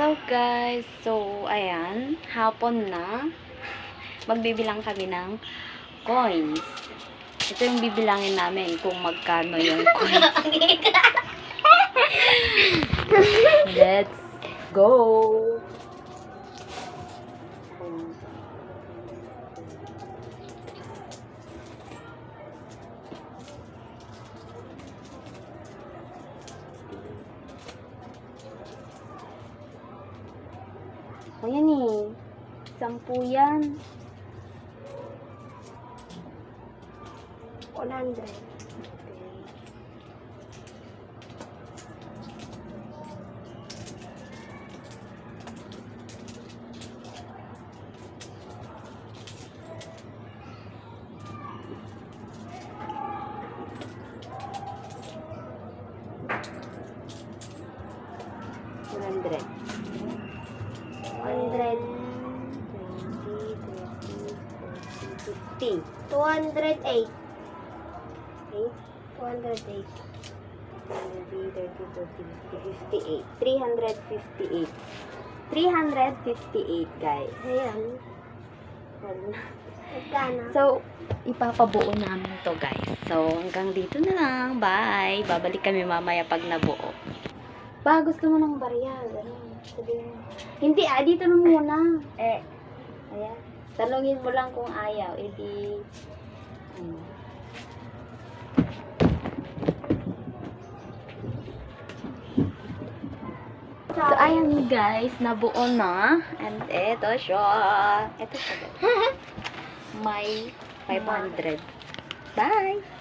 Hello guys! So, ayan, hapon na. Magbibilang kami ng coins. Ito yung bibilangin namin kung magkano yung coins. Let's go! Ayan eh. 10 yan. 100. $100. 50. 208. 358. 358 guys. Ayan. Magkano? So, ipapabuo namin to guys. So, hanggang dito na lang. Bye! Babalik kami mamaya pag nabuo. Ba, gusto mo ng barya? Ganun. Sabihin mo. Hindi, dito na muna. Ayan. Talungin mo lang kung ayaw. Di, So, ayan guys, nabuo na. And eto siya. Ito siya. May 500. Bye!